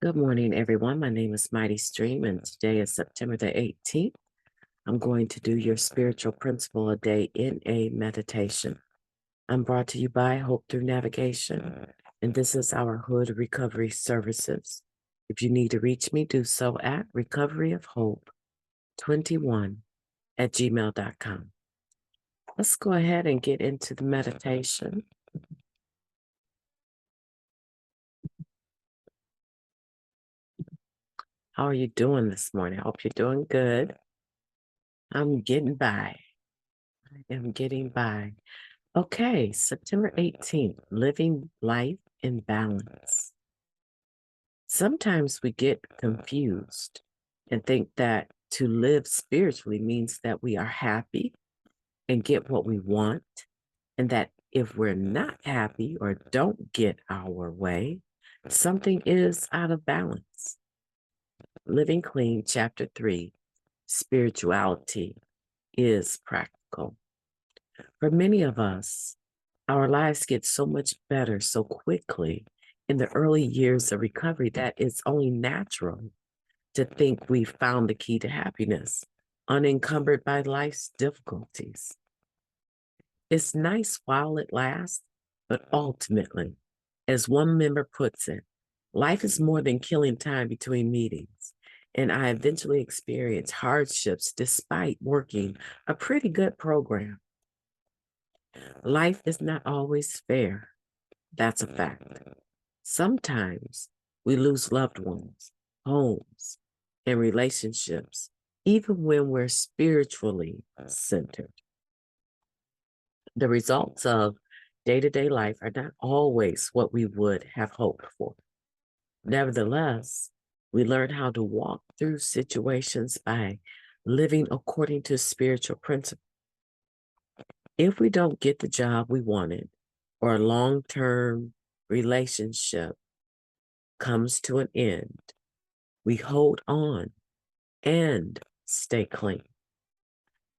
Good morning, everyone. My name is MightyStream, and today is September the 18th. I'm going to do your spiritual principle a day in a meditation. I'm brought to you by Hope Through Navigation, and this is our H.O.O.D recovery services. If you need to reach me, do so at recoveryofhope21@gmail.com. Let's go ahead and get into the meditation. How are you doing this morning? I hope you're doing good. I'm getting by. I am getting by. Okay, September 18th, living life in balance. Sometimes we get confused and think that to live spiritually means that we are happy and get what we want, and that if we're not happy or don't get our way, something is out of balance. Living Clean, Chapter 3, Spirituality is Practical. For many of us, our lives get so much better so quickly in the early years of recovery that it's only natural to think we've found the key to happiness, unencumbered by life's difficulties. It's nice while it lasts, but ultimately, as one member puts it, life is more than killing time between meetings. And I eventually experienced hardships despite working a pretty good program. Life is not always fair. That's a fact. Sometimes we lose loved ones, homes, and relationships, even when we're spiritually centered. The results of day-to-day life are not always what we would have hoped for. Nevertheless, we learn how to walk through situations by living according to spiritual principles. If we don't get the job we wanted, or a long-term relationship comes to an end, we hold on and stay clean.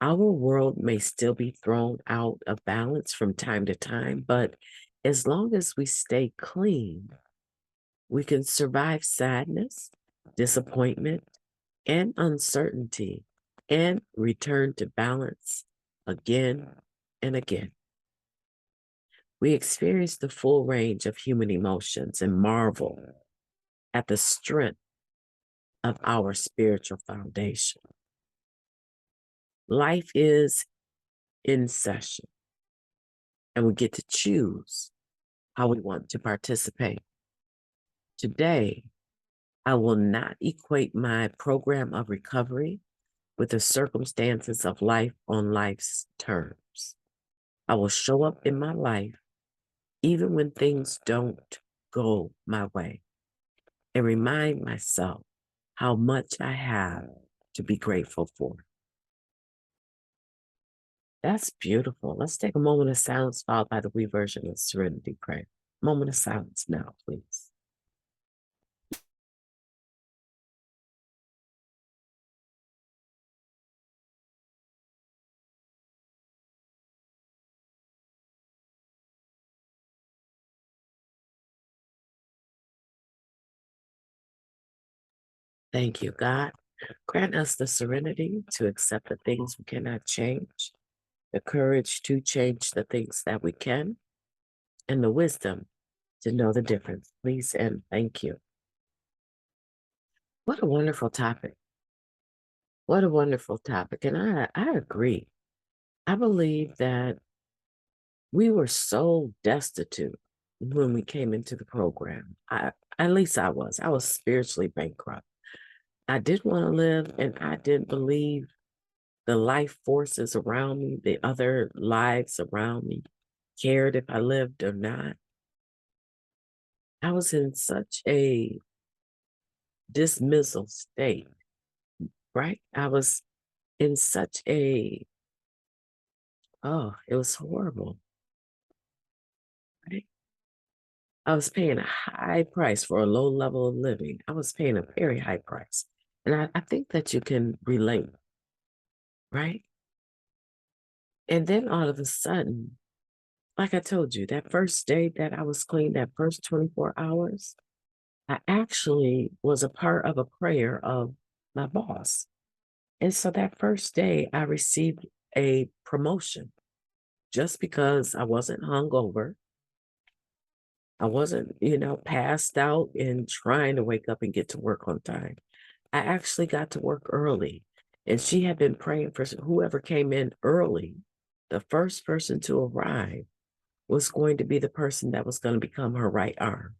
Our world may still be thrown out of balance from time to time, but as long as we stay clean, we can survive sadness, disappointment, and uncertainty and return to balance again and again. We experience the full range of human emotions and marvel at the strength of our spiritual foundation. Life is in session, and we get to choose how we want to participate. Today, I will not equate my program of recovery with the circumstances of life on life's terms. I will show up in my life even when things don't go my way, and remind myself how much I have to be grateful for. That's beautiful. Let's take a moment of silence followed by the reversion of Serenity Prayer. Moment of silence now, please. Thank you, God. Grant us the serenity to accept the things we cannot change, the courage to change the things that we can, and the wisdom to know the difference. Please and thank you. What a wonderful topic. What a wonderful topic. And I agree. I believe that we were so destitute when we came into the program. At least I was. I was spiritually bankrupt. I did want to live, and I didn't believe the life forces around me, the other lives around me, cared if I lived or not. I was in such a dismissal state, right? I was in such a, it was horrible, right? I was paying a high price for a low level of living. I was paying a very high price. And I think that you can relate, right? And then all of a sudden, like I told you, that first day that I was clean, that first 24 hours, I actually was a part of a prayer of my boss. And so that first day, I received a promotion just because I wasn't hungover. I wasn't, passed out and trying to wake up and get to work on time. I actually got to work early. And she had been praying for whoever came in early. The first person to arrive was going to be the person that was going to become her right arm.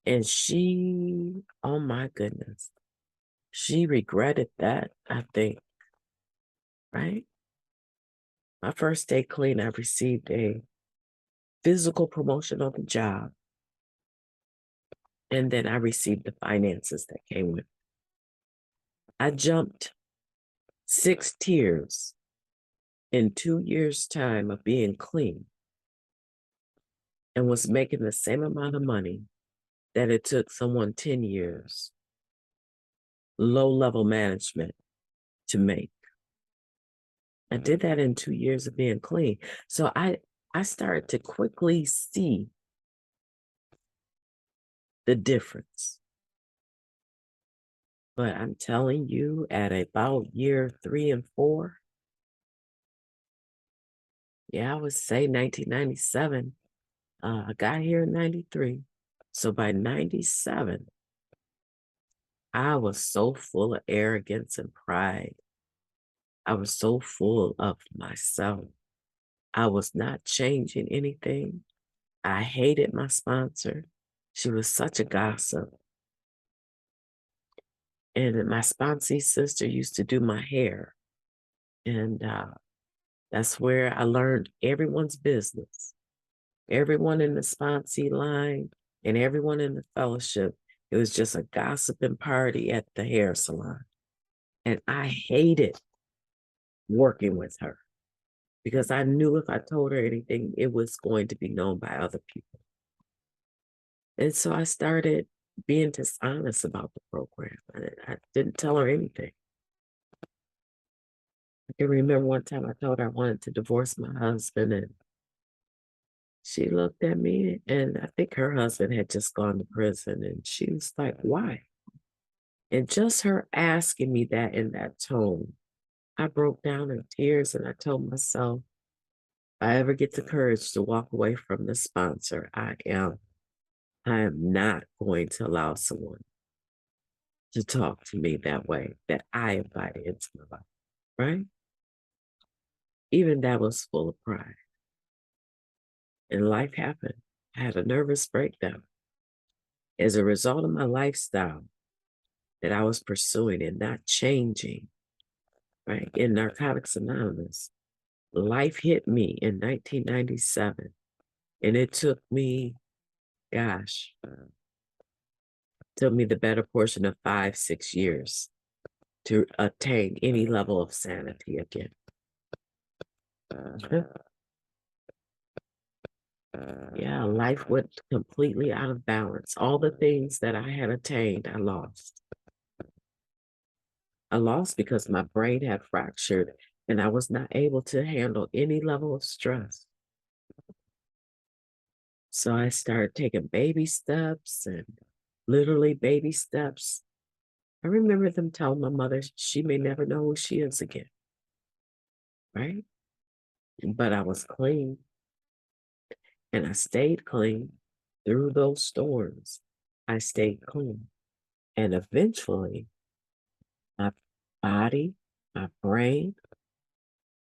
And she, oh my goodness, she regretted that, I think, right? My first day clean, I received a physical promotion on the job. And then I received the finances that came with it. I jumped 6 tiers in 2 years' time of being clean and was making the same amount of money that it took someone 10 years, low level management, to make. I did that in 2 years of being clean. So I started to quickly see the difference. But I'm telling you, at about year 3 and 4, yeah, I would say 1997. I got here in 93. So by 97, I was so full of arrogance and pride. I was so full of myself. I was not changing anything. I hated my sponsor. She was such a gossip. And my sponsee sister used to do my hair. And that's where I learned everyone's business. Everyone in the sponsee line and everyone in the fellowship. It was just a gossiping party at the hair salon. And I hated working with her because I knew if I told her anything, it was going to be known by other people. And so I started being dishonest about the program. I didn't tell her anything. I can remember one time I told her I wanted to divorce my husband, and she looked at me, and I think her husband had just gone to prison, and she was like, "Why?" And just her asking me that in that tone, I broke down in tears and I told myself, if I ever get the courage to walk away from the sponsor, I am. I am not going to allow someone to talk to me that way that I invited into my life, right? Even that was full of pride. And life happened. I had a nervous breakdown as a result of my lifestyle that I was pursuing and not changing, right? In Narcotics Anonymous, life hit me in 1997. And it took me, took me the better portion of 5, 6 years to attain any level of sanity again. Yeah, life went completely out of balance. All the things that I had attained, I lost. I lost because my brain had fractured and I was not able to handle any level of stress. So I started taking baby steps and literally baby steps. I remember them telling my mother she may never know who she is again, right? But I was clean and I stayed clean through those storms. I stayed clean. And eventually, my body, my brain,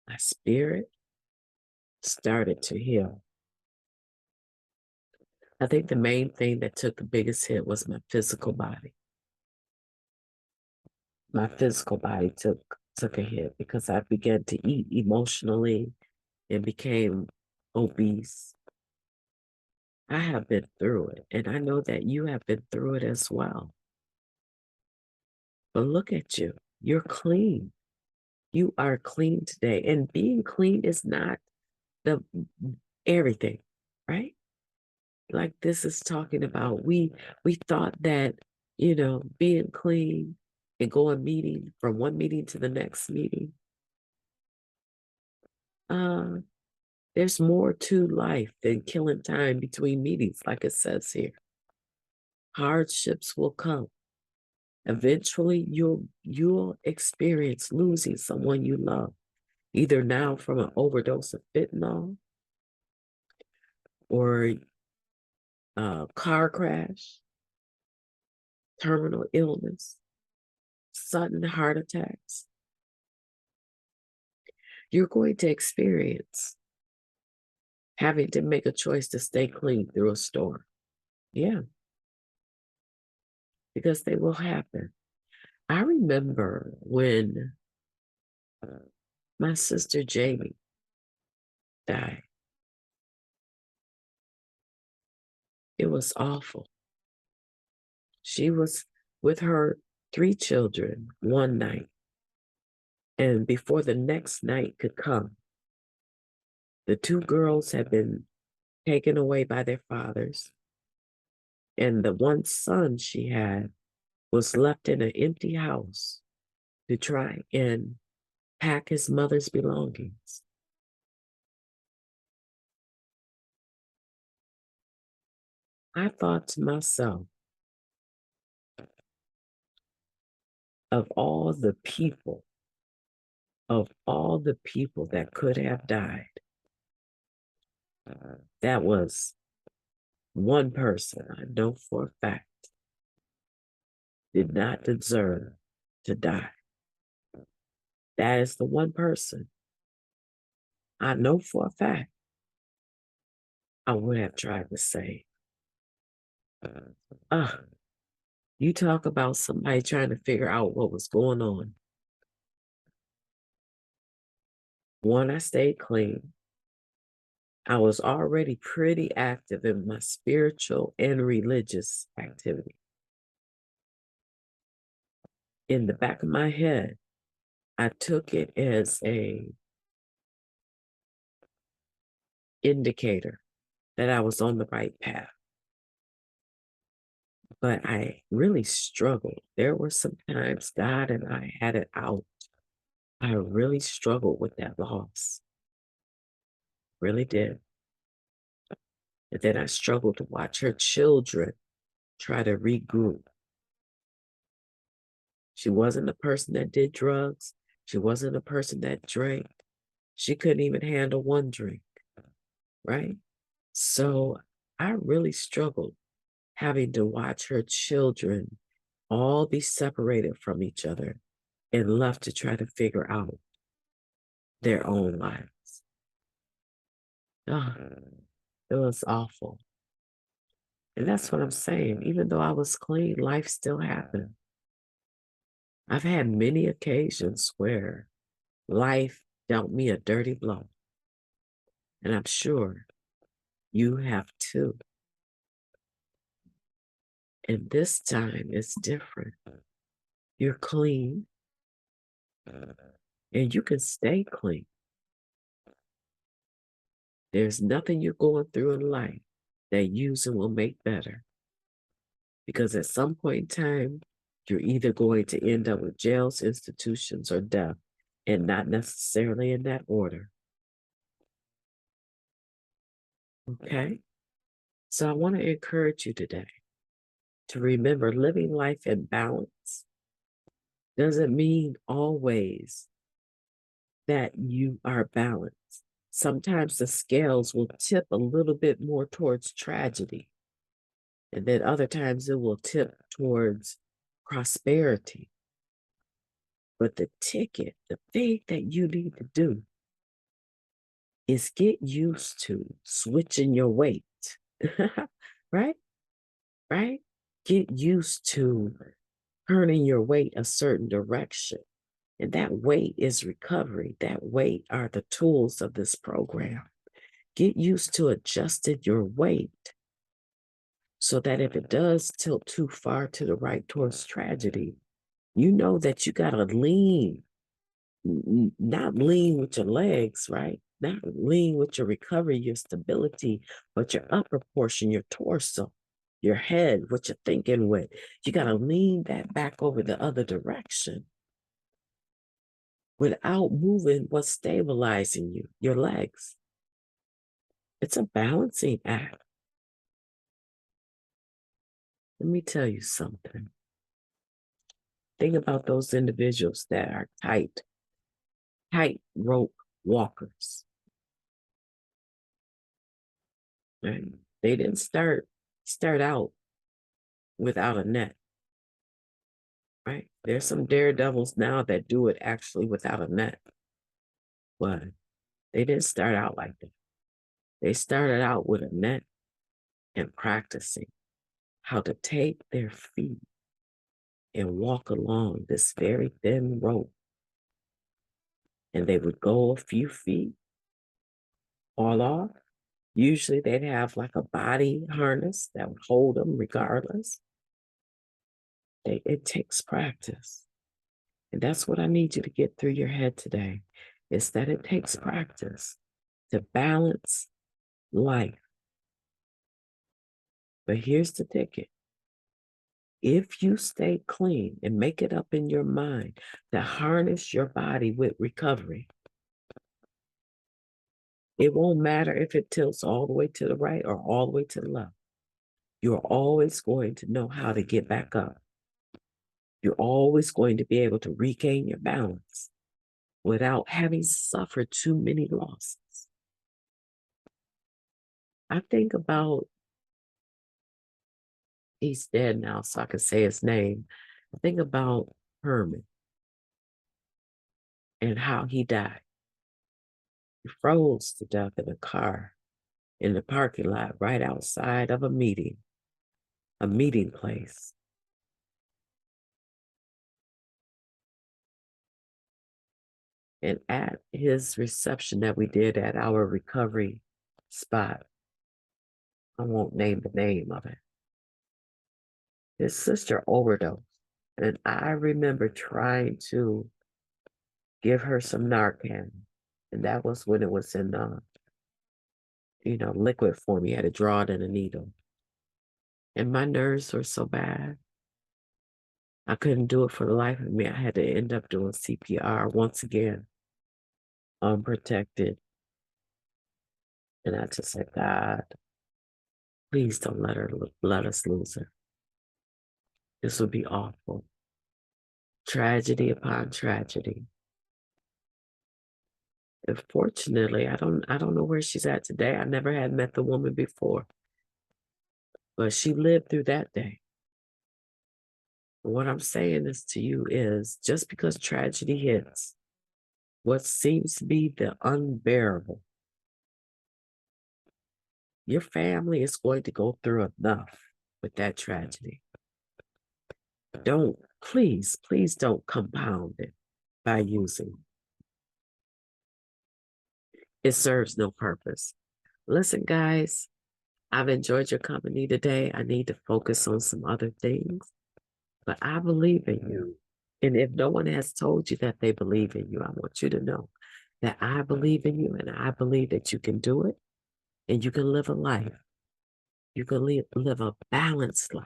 my spirit started to heal. I think the main thing that took the biggest hit was my physical body. My physical body took a hit because I began to eat emotionally and became obese. I have been through it, and I know that you have been through it as well. But look at you. You're clean. You are clean today. And being clean is not the everything, right? Like this is talking about we thought that, being clean and going meeting from one meeting to the next meeting. Uh, there's more to life than killing time between meetings, like it says here. Hardships will come. Eventually, you'll experience losing someone you love, either now from an overdose of fentanyl or a car crash, terminal illness, sudden heart attacks. You're going to experience having to make a choice to stay clean through a storm. Yeah, because they will happen. I remember when my sister Jamie died. It was awful. She was with her 3 children one night, and before the next night could come, the 2 girls had been taken away by their fathers, and the one son she had was left in an empty house to try and pack his mother's belongings. I thought to myself, of all the people that could have died, that was one person I know for a fact did not deserve to die. That is the one person I know for a fact I would have tried to save. You talk about somebody trying to figure out what was going on. One, I stayed clean. I was already pretty active in my spiritual and religious activity. In the back of my head, I took it as a indicator that I was on the right path. But I really struggled. There were some times God and I had it out. I really struggled with that loss. Really did. And then I struggled to watch her children try to regroup. She wasn't a person that did drugs. She wasn't a person that drank. She couldn't even handle one drink, right? So I really struggled having to watch her children all be separated from each other and left to try to figure out their own lives. Oh, it was awful. And that's what I'm saying. Even though I was clean, life still happened. I've had many occasions where life dealt me a dirty blow. And I'm sure you have too. And this time it's different. You're clean and you can stay clean. There's nothing you're going through in life that using will make better. Because at some point in time, you're either going to end up with jails, institutions, or death, and not necessarily in that order. Okay? So I want to encourage you today to remember living life in balance doesn't mean always that you are balanced. Sometimes the scales will tip a little bit more towards tragedy, and then other times it will tip towards prosperity. But the ticket, the thing that you need to do is get used to switching your weight, right? Right? Get used to turning your weight a certain direction. And that weight is recovery. That weight are the tools of this program. Get used to adjusting your weight so that if it does tilt too far to the right towards tragedy, you know that you got to lean, not lean with your legs, right? Not lean with your recovery, your stability, but your upper portion, your torso, your head, what you're thinking with. You got to lean that back over the other direction without moving what's stabilizing you, your legs. It's a balancing act. Let me tell you something. Think about those individuals that are tight rope walkers. Right? They didn't start out without a net. Right? There's some daredevils now that do it actually without a net. But they didn't start out like that. They started out with a net and practicing how to take their feet and walk along this very thin rope. And they would go a few feet, fall off. Usually they'd have like a body harness that would hold them regardless. It takes practice. And that's what I need you to get through your head today, is that it takes practice to balance life. But here's the ticket. If you stay clean and make it up in your mind to harness your body with recovery, it won't matter if it tilts all the way to the right or all the way to the left. You're always going to know how to get back up. You're always going to be able to regain your balance without having suffered too many losses. I think about, he's dead now, so I can say his name. I think about Herman and how he died. He froze to death in a car in the parking lot right outside of a meeting place. And at his reception that we did at our recovery spot, I won't name the name of it, his sister overdosed. And I remember trying to give her some Narcan. And that was when it was in, liquid form. You had to draw it in a needle. And my nerves were so bad. I couldn't do it for the life of me. I had to end up doing CPR once again, unprotected. And I just said, God, please don't let us lose her. This would be awful. Tragedy upon tragedy. And fortunately, I don't know where she's at today. I never had met the woman before, but she lived through that day. And what I'm saying is to you is, just because tragedy hits, what seems to be the unbearable, your family is going to go through enough with that tragedy. Please don't compound it by using. It serves no purpose. Listen, guys, I've enjoyed your company today. I need to focus on some other things, but I believe in you. And if no one has told you that they believe in you, I want you to know that I believe in you, and I believe that you can do it, and you can live a life. You can live a balanced life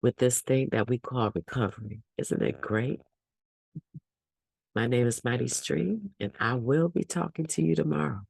with this thing that we call recovery. Isn't it great? My name is Mighty Stream, and I will be talking to you tomorrow.